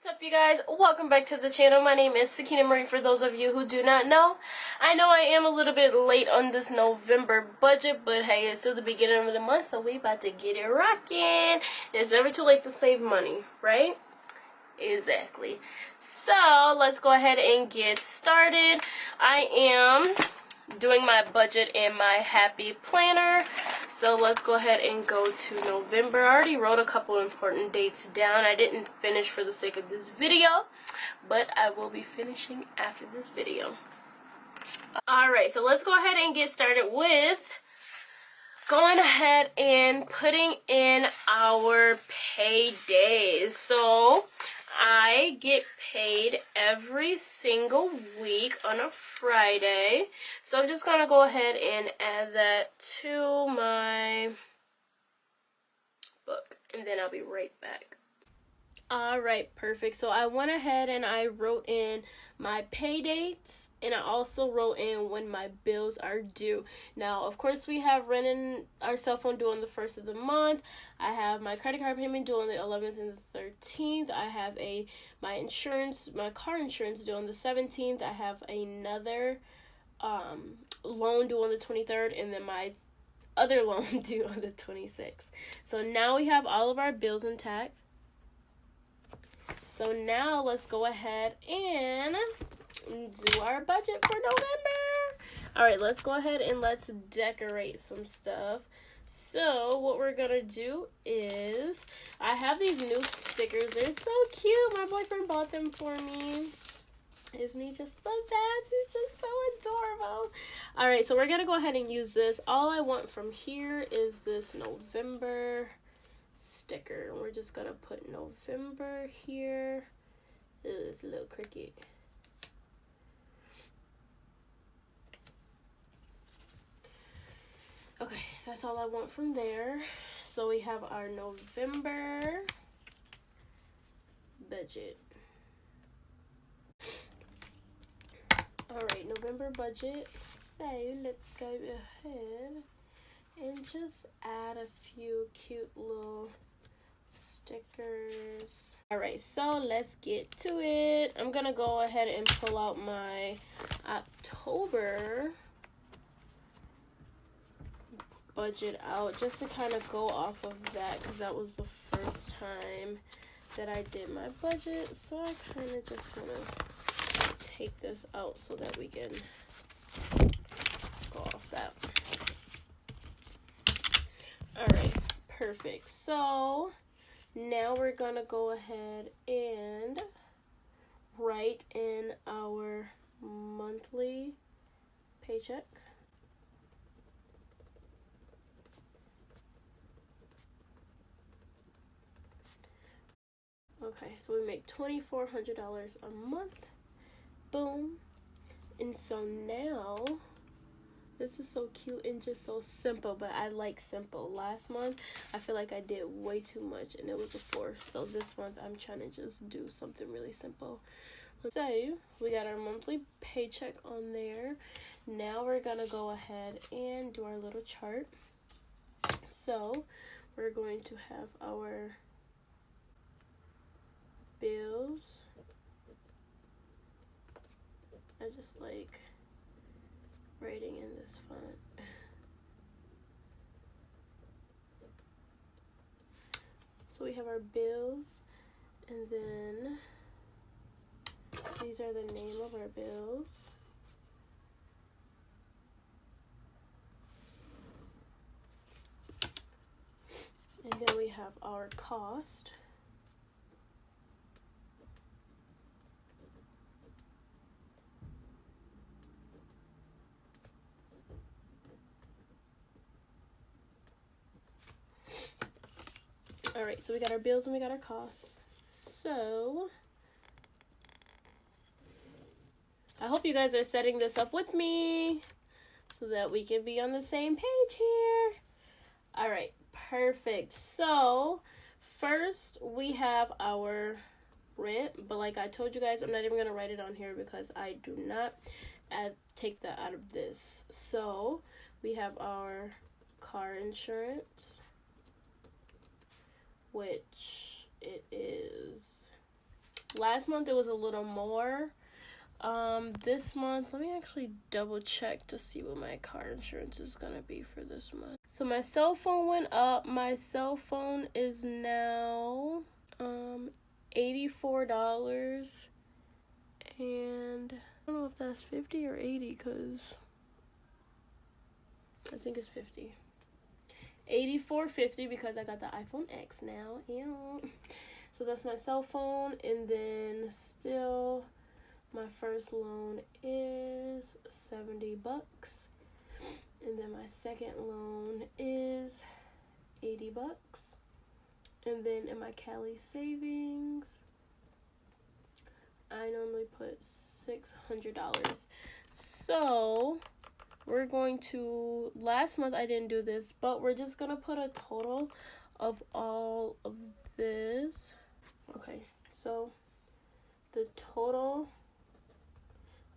What's up, you guys? Welcome back to the channel. My name is Sakina Marie. For those of you who do not know, I know I am a little bit late on this November budget, but hey, it's still the beginning of the month, so we about to get it rocking. It's never too late to save money, right? Exactly. So let's go ahead and get started. I am doing my budget in my happy planner, so let's go ahead and go to November. I already wrote a couple important dates down. I didn't finish for the sake of this video, but I will be finishing after this video. Alright, so let's go ahead and get started with going ahead and putting in our paydays. So I get paid every single week on a Friday. So I'm just going to go ahead and add that to my book, and then I'll be right back. Alright, perfect. So I went ahead and I wrote in my pay dates. And I also wrote in when my bills are due. Now, of course, we have renting our cell phone due on the 1st of the month. I have my credit card payment due on the 11th and the 13th. I have my car insurance due on the 17th. I have another loan due on the 23rd, and then my other loan due on the 26th. So now we have all of our bills intact. So now let's go ahead and do our budget for November. Alright, let's go ahead and let's decorate some stuff. So what we're gonna do is, I have these new stickers. They're so cute. My boyfriend bought them for me. Isn't he just the best? He's just so adorable. Alright, so we're gonna go ahead and use this. All I want from here is this November sticker. We're just gonna put November here. Ooh, it's a little cricket. Okay, that's all I want from there. So we have our November budget. Alright, November budget. So let's go ahead and just add a few cute little stickers. Alright, so let's get to it. I'm gonna go ahead and pull out my October budget out just to kind of go off of that, because that was the first time that I did my budget. So I kind of just want to take this out so that we can go off that. Alright, perfect. So now we're gonna go ahead and write in our monthly paycheck. Okay, so we make $2,400 a month. Boom. And so now, this is so cute and just so simple, but I like simple. Last month, I feel like I did way too much, and it was a 4. So this month, I'm trying to just do something really simple. So, we got our monthly paycheck on there. Now we're going to go ahead and do our little chart. So, we're going to have our bills. I just like writing in this font. So we have our bills, and then these are the name of our bills. And then we have our cost. Alright, so we got our bills and we got our costs. So I hope you guys are setting this up with me so that we can be on the same page here. Alright, perfect. So first we have our rent, but like I told you guys, I'm not even going to write it on here because I do not take that out of this. So we have our car insurance, which it is Last month it was a little more. This month, let me actually double check to see what my car insurance is gonna be for this month. So my cell phone went up. My cell phone is now $84, and I don't know if that's 50 or 80 because I think it's 50. $84.50 because I got the iPhone X now. Ew. So that's my cell phone, and then still my first loan is $70, and then my second loan is $80, and then in my Cali savings I normally put $600. So we're going to, last month I didn't do this, but we're just gonna put a total of all of this. Okay, so the total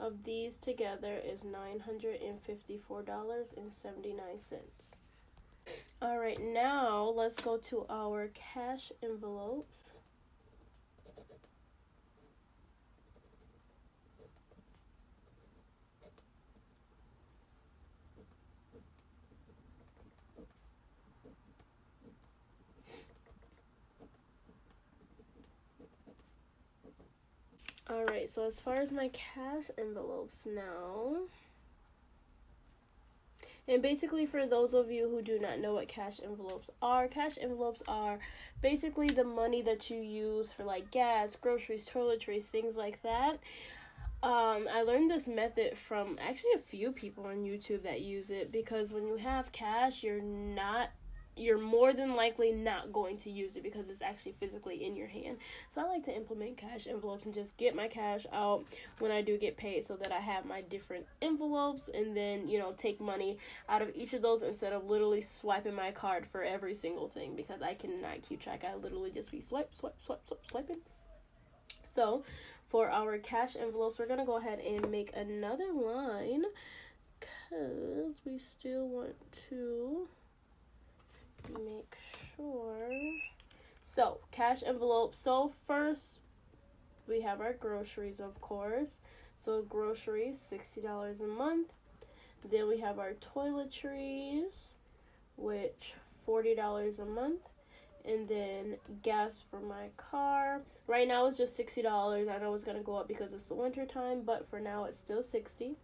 of these together is $954.79. All right, now let's go to our cash envelopes. All right, so as far as my cash envelopes now, and basically for those of you who do not know what cash envelopes are basically the money that you use for like gas, groceries, toiletries, things like that. I learned this method from actually a few people on YouTube that use it, because when you have cash, you're more than likely not going to use it because it's actually physically in your hand. So I like to implement cash envelopes and just get my cash out when I do get paid, so that I have my different envelopes, and then, you know, take money out of each of those instead of literally swiping my card for every single thing, because I cannot keep track. I literally just be swiping. So for our cash envelopes, we're going to go ahead and make another line because we still want to make sure. So cash envelope. So first we have our groceries, of course. So groceries, $60 a month. Then we have our toiletries, which $40 a month. And then gas for my car. Right now it's just $60. I know it's gonna go up because it's the winter time, but for now it's still $60.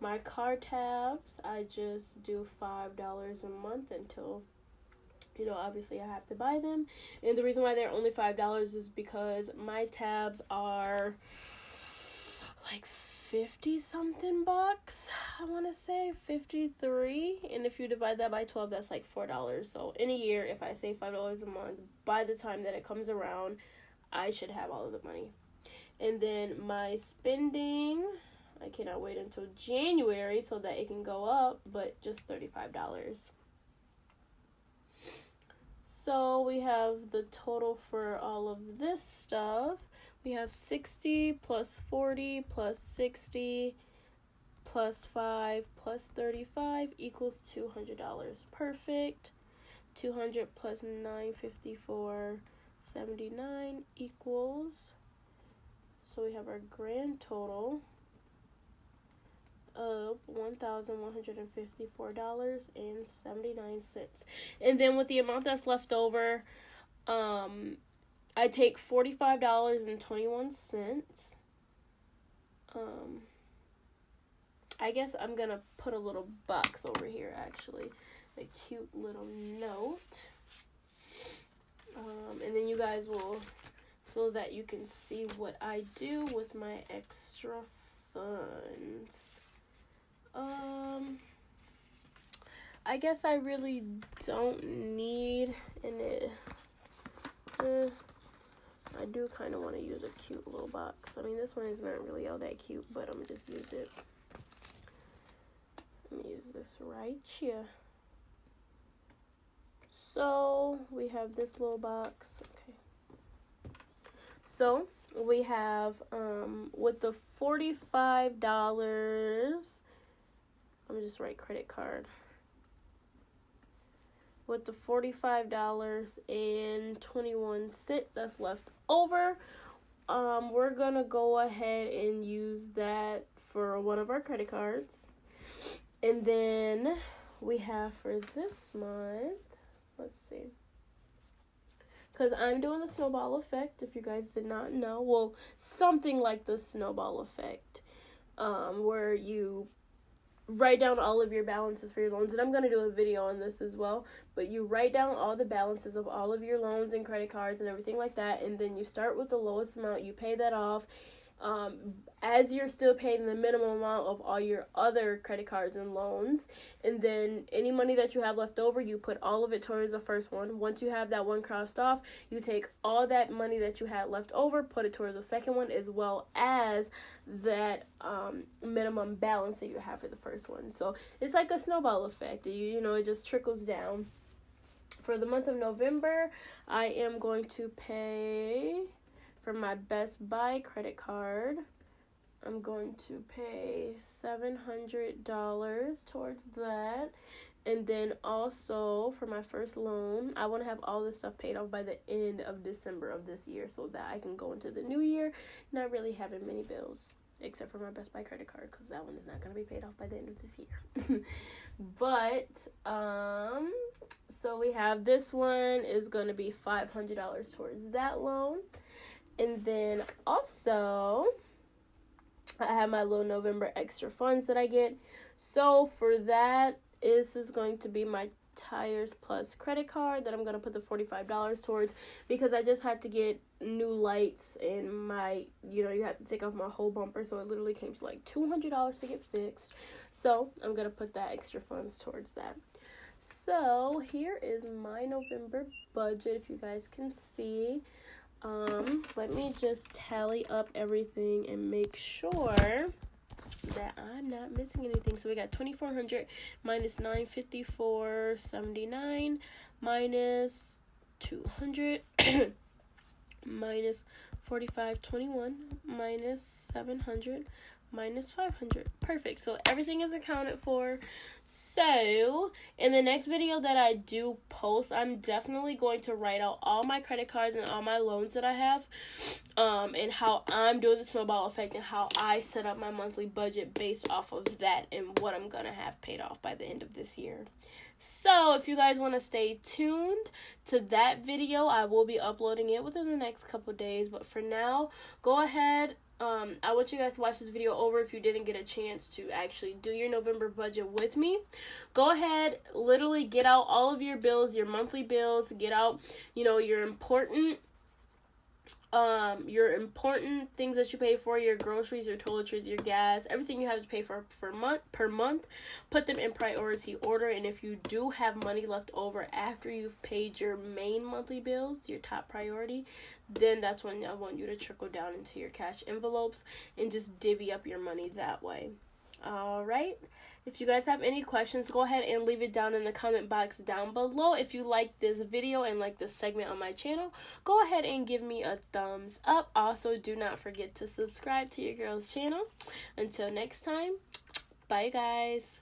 My car tabs, I just do $5 a month until, you know, obviously I have to buy them. And the reason why they're only $5 is because my tabs are like 50 something bucks. I want to say 53, and if you divide that by 12, that's like $4. So in a year, if I save $5 a month, by the time that it comes around, I should have all of the money. And then my spending, I cannot wait until January so that it can go up, but just $35. So we have the total for all of this stuff. We have 60 plus 40 plus 60 plus 5 plus 35 equals $200. Perfect. 200 plus 954.79 equals, so we have our grand total of $1,154.79. And then with the amount that's left over, I take $45.21. I guess I'm gonna put a little box over here, actually, a cute little note. And then you guys will, so that you can see what I do with my extra funds. I guess I really don't need I do kind of want to use a cute little box. I mean, this one is not really all that cute, but I'm gonna just use it. Let me use this right here. So we have this little box. Okay. So we have with the $45, I'm just write credit card. With the $45.21 that's left over, we're gonna go ahead and use that for one of our credit cards. And then we have for this month, let's see, because I'm doing the snowball effect, if you guys did not know. Well, something like the snowball effect, where you write down all of your balances for your loans, and I'm going to do a video on this as well, but you write down all the balances of all of your loans and credit cards and everything like that, and then you start with the lowest amount, you pay that off, as you're still paying the minimum amount of all your other credit cards and loans, and then any money that you have left over, you put all of it towards the first one. Once you have that one crossed off, you take all that money that you had left over, put it towards the second one, as well as that minimum balance that you have for the first one. So it's like a snowball effect. You know, it just trickles down. For the month of November, I am going to pay for my Best Buy credit card. I'm going to pay $700 towards that. And then also for my first loan, I want to have all this stuff paid off by the end of December of this year so that I can go into the new year not really having many bills, except for my Best Buy credit card, because that one is not going to be paid off by the end of this year. But so we have this one is going to be $500 towards that loan. And then also, I have my little November extra funds that I get. So for that, this is going to be my Tires Plus credit card that I'm going to put the $45 towards, because I just had to get new lights and my, you have to take off my whole bumper. So it literally came to like $200 to get fixed. So I'm going to put that extra funds towards that. So here is my November budget, if you guys can see. Let me just tally up everything and make sure that I'm not missing anything. So we got 2,400 minus 954.79 minus 200 minus 45.21 minus 700 minus 500. Perfect. So everything is accounted for. So in the next video that I do post, I'm definitely going to write out all my credit cards and all my loans that I have, and how I'm doing the snowball effect and how I set up my monthly budget based off of that and what I'm gonna have paid off by the end of this year. So if you guys want to stay tuned to that video, I will be uploading it within the next couple days. But for now, go ahead. I want you guys to watch this video over if you didn't get a chance to actually do your November budget with me. Go ahead, literally get out all of your bills, your monthly bills, get out, your important things that you pay for, your groceries, your toiletries, your gas, everything you have to pay for per month, put them in priority order. And if you do have money left over after you've paid your main monthly bills, your top priority, then that's when I want you to trickle down into your cash envelopes and just divvy up your money that way. Alright, if you guys have any questions, go ahead and leave it down in the comment box down below. If you like this video and like this segment on my channel, go ahead and give me a thumbs up. Also, do not forget to subscribe to your girl's channel. Until next time, bye guys.